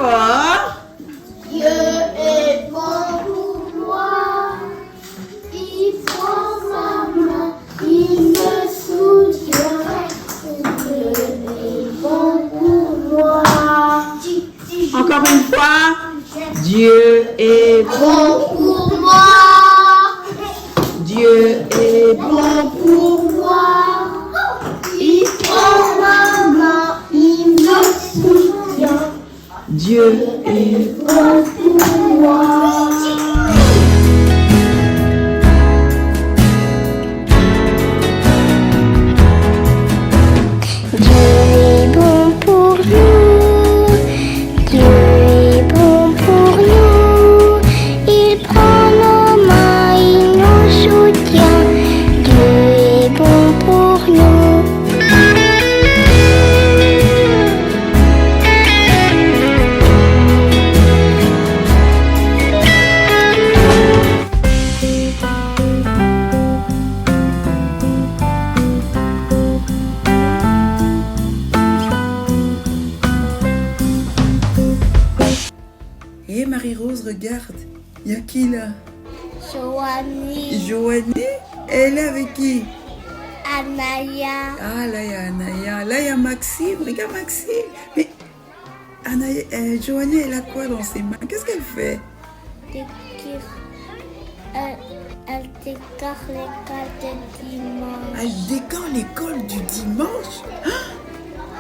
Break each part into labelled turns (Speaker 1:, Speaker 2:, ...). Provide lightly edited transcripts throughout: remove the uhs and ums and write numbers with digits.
Speaker 1: fort.
Speaker 2: Dieu est bon pour moi. Il prend ma main, il me soutient. Dieu est bon pour moi.
Speaker 1: Encore une fois. Dieu est bon
Speaker 2: pour moi.
Speaker 1: Dieu est bon pour
Speaker 2: moi. Il prend ma main, il me soutient.
Speaker 1: Dieu est
Speaker 2: bon pour moi.
Speaker 1: Hé Marie-Rose, regarde. Il y a qui là?
Speaker 2: Joanie.
Speaker 1: Joanie? Elle est avec qui?
Speaker 2: Anaya.
Speaker 1: Ah, là il y a Anaya. Là il y a Maxime. Regarde Maxime. Mais Anaya, Joanie, elle a quoi dans ses mains? Qu'est-ce qu'elle fait?
Speaker 2: Elle décore l'école du dimanche.
Speaker 1: Elle décore l'école du dimanche?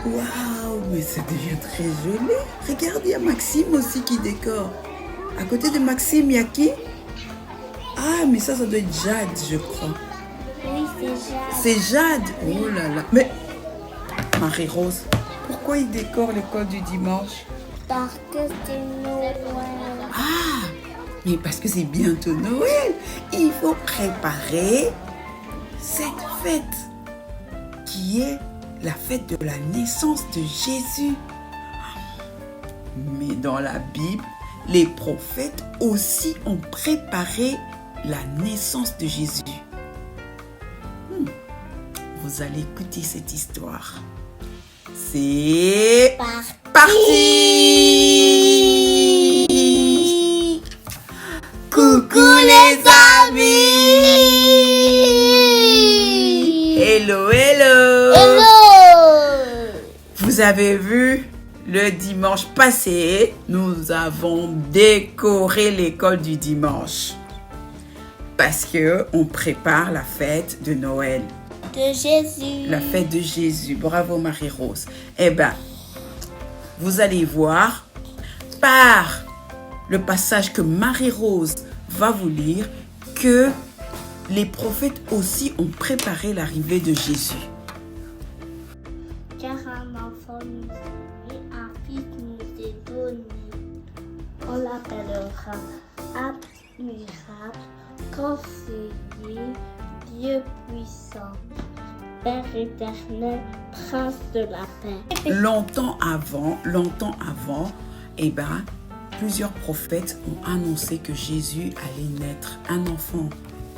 Speaker 1: Waouh, mais ça devient très joli. Regarde, il y a Maxime aussi qui décore. À côté de Maxime, il y a qui? Ah, mais ça doit être Jade, je crois.
Speaker 2: Oui, c'est Jade.
Speaker 1: C'est Jade? Oh là là. Mais, Marie-Rose, pourquoi il décore l'école du dimanche?
Speaker 2: Parce que c'est Noël.
Speaker 1: Ah, mais parce que c'est bientôt Noël. Il faut préparer cette fête qui est la fête de la naissance de Jésus. Mais dans la Bible, les prophètes aussi ont préparé la naissance de Jésus. Vous allez écouter cette histoire. C'est parti! Coucou les amis! Hello, hello!
Speaker 2: Hello!
Speaker 1: Vous avez vu, le dimanche passé, nous avons décoré l'école du dimanche. Parce qu'on prépare la fête de Noël.
Speaker 2: De Jésus.
Speaker 1: La fête de Jésus. Bravo Marie-Rose. Eh bien, vous allez voir par le passage que Marie-Rose va vous lire que les prophètes aussi ont préparé l'arrivée de Jésus.
Speaker 2: Car un enfant nous est né, un fils nous est donné. On l'appellera admirable, conseiller, Dieu puissant, Père éternel, prince de la paix.
Speaker 1: Longtemps avant, eh ben, plusieurs prophètes ont annoncé que Jésus allait naître. Un enfant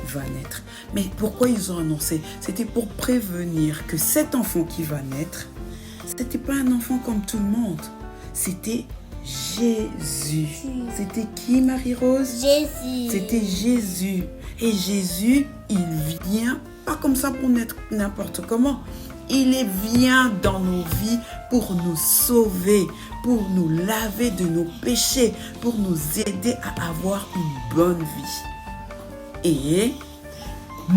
Speaker 1: va naître. Mais pourquoi ils ont annoncé? C'était pour prévenir que cet enfant qui va naître, c'était pas un enfant comme tout le monde. C'était Jésus. C'était qui, Marie-Rose?
Speaker 2: Jésus.
Speaker 1: C'était Jésus. Et Jésus, il vient pas comme ça pour naître n'importe comment. Il vient dans nos vies pour nous sauver, pour nous laver de nos péchés, pour nous aider à avoir une bonne vie. Et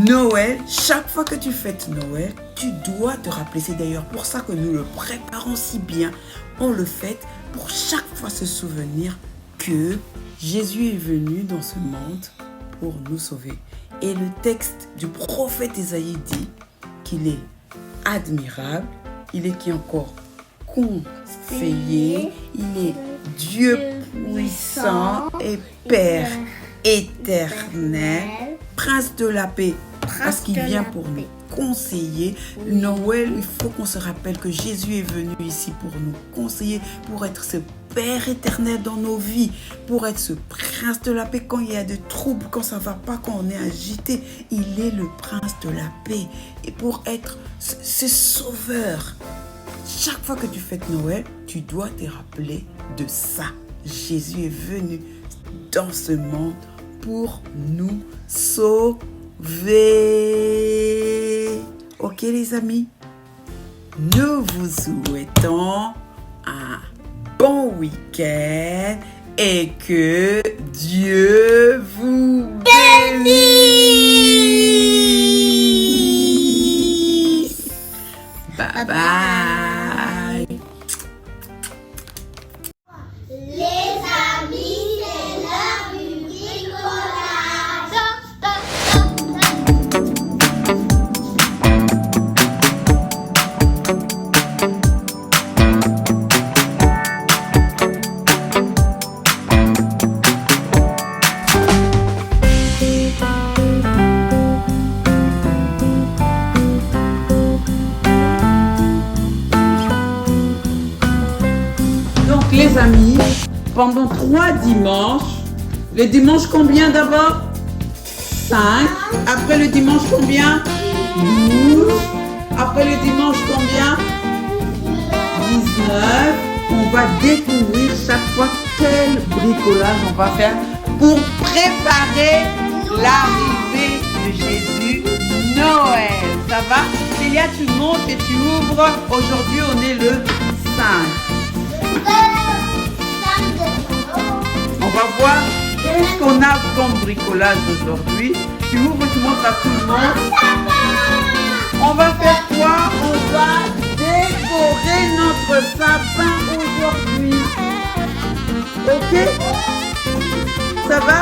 Speaker 1: Noël, chaque fois que tu fêtes Noël, tu dois te rappeler. C'est d'ailleurs pour ça que nous le préparons si bien. On le fête pour chaque fois se souvenir que Jésus est venu dans ce monde pour nous sauver. Et le texte du prophète Ésaïe dit qu'il est admirable, il est qui encore conseiller, il est Dieu puissant et Père éternel, prince de la paix, parce qu'il vient pour nous conseiller. Noël, il faut qu'on se rappelle que Jésus est venu ici pour nous conseiller, pour être ce Père éternel dans nos vies, pour être ce prince de la paix quand il y a des troubles, quand ça ne va pas, quand on est agité. Il est le prince de la paix. Et pour être ce sauveur chaque fois que tu fêtes Noël, tu dois te rappeler de ça. Jésus est venu dans ce monde pour nous sauver. Ok les amis? Nous vous souhaitons un bon week-end et que Dieu vous bénisse. Bye bye.
Speaker 2: Les amis, c'est l'heure du bricolage.
Speaker 1: Donc les amis, pendant 3 dimanches, le dimanche combien d'abord? 5. Après le dimanche combien? 12. Après le dimanche combien? 19. On va découvrir chaque fois quel bricolage on va faire pour préparer l'arrivée de Jésus, Noël. Ça va? Célia, tu montes et tu ouvres. Aujourd'hui, on est le 5. On va voir qu'est-ce qu'on a comme bricolage aujourd'hui. Tu ouvres, tu montres à tout le monde. On va faire quoi? On va décorer notre sapin aujourd'hui. Ok? Ça va?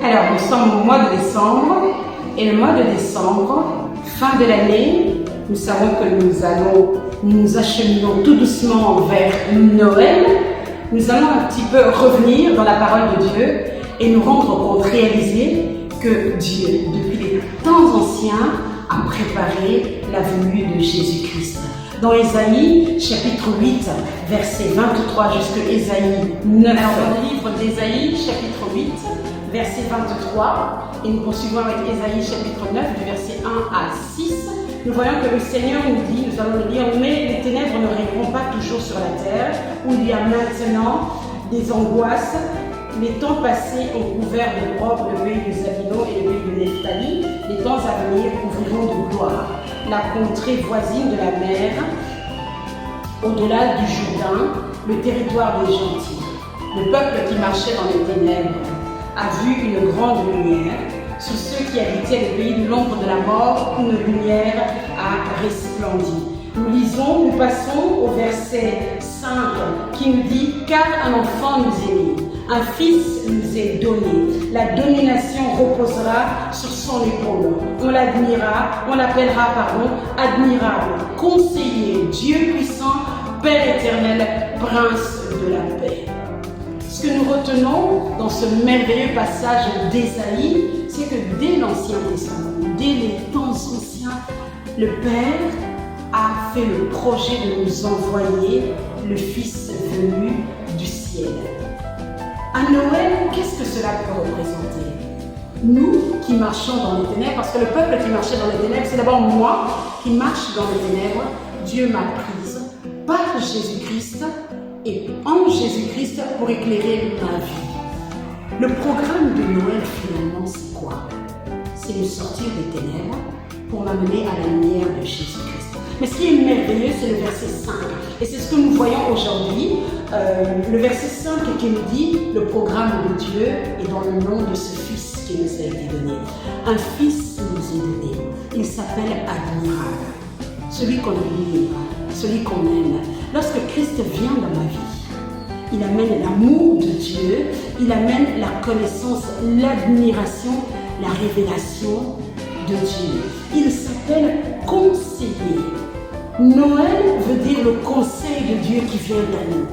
Speaker 3: Alors, nous sommes au mois de décembre, et le mois de décembre, fin de l'année, nous savons que nous acheminons tout doucement vers Noël. Nous allons un petit peu revenir dans la parole de Dieu et nous rendre compte, réaliser que Dieu, depuis les temps anciens, a préparé la venue de Jésus-Christ. Dans Ésaïe, chapitre 8, verset 23 jusqu'à Ésaïe 9. Alors, dans le livre d'Ésaïe, chapitre 8, verset 23, et nous poursuivons avec Ésaïe, chapitre 9, du verset 1 à 6. Nous voyons que le Seigneur nous dit, nous allons le lire, mais les ténèbres ne régneront pas toujours sur la terre, où il y a maintenant des angoisses. Les temps passés ont couvert d'opprobre le pays de Zabulon et le pays de Nephtali. Les temps à venir couvriront de gloire la contrée voisine de la mer, au-delà du Jourdain, le territoire des gentils. Le peuple qui marchait dans les ténèbres a vu une grande lumière. Sur ceux qui habitaient le pays de l'ombre de la mort, une lumière a resplendi. Nous passons au verset 5 qui nous dit « Car un enfant nous est né, un fils nous est donné, la domination reposera sur son épaule. On l'appellera admirable, conseiller, Dieu puissant, Père éternel, prince de la paix. » Ce que nous retenons dans ce merveilleux passage d'Ésaïe, c'est que dès l'Ancien Testament, dès les temps anciens, le Père a fait le projet de nous envoyer le Fils venu du ciel. À Noël, qu'est-ce que cela peut représenter? Nous qui marchons dans les ténèbres, parce que le peuple qui marchait dans les ténèbres, c'est d'abord moi qui marche dans les ténèbres. Dieu m'a prise par Jésus-Christ et en Jésus-Christ pour éclairer ma vie. Le programme de Noël, finalement, c'est quoi? C'est de sortir des ténèbres pour m'amener à la lumière de Jésus-Christ. Mais ce qui est merveilleux, c'est le verset 5. Et c'est ce que nous voyons aujourd'hui. Le verset 5 qui nous dit le programme de Dieu est dans le nom de ce Fils qui nous a été donné. Un Fils nous est donné. Il s'appelle admirable. Celui qu'on admire, celui qu'on aime. Lorsque Christ vient dans ma vie, il amène l'amour de Dieu, il amène la connaissance, l'admiration, la révélation de Dieu. Il s'appelle conseiller. Noël veut dire le conseil de Dieu qui vient à nous.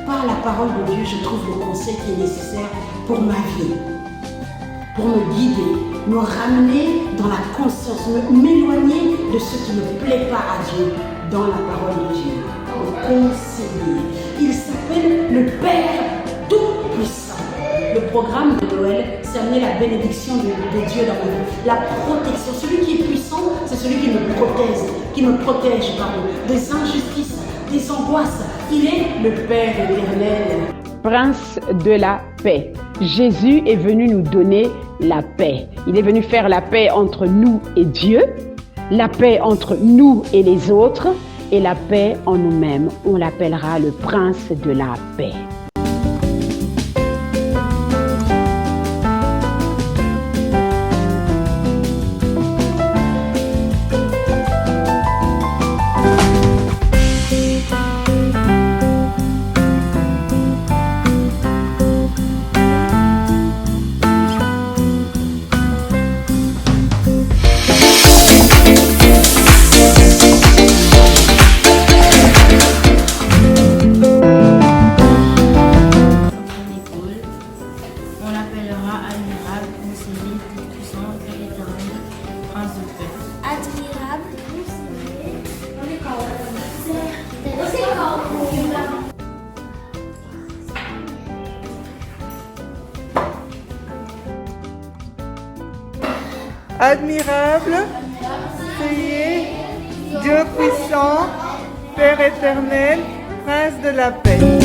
Speaker 3: Par la parole de Dieu, je trouve le conseil qui est nécessaire pour ma vie, pour me guider, me ramener dans la conscience, m'éloigner de ce qui ne plaît pas à Dieu dans la parole de Dieu. Le conseiller. Il s'appelle le Père Tout-Puissant. Le programme de Noël, c'est amener la bénédiction de Dieu dans ma vie. La protection. Celui qui est puissant, c'est celui qui me protège des injustices, des angoisses. Il est le Père éternel.
Speaker 4: Prince de la paix. Jésus est venu nous donner la paix. Il est venu faire la paix entre nous et Dieu, la paix entre nous et les autres, et la paix en nous-mêmes. On l'appellera le Prince de la paix.
Speaker 5: Admirable, priez, Dieu puissant, Père éternel, Prince de la paix.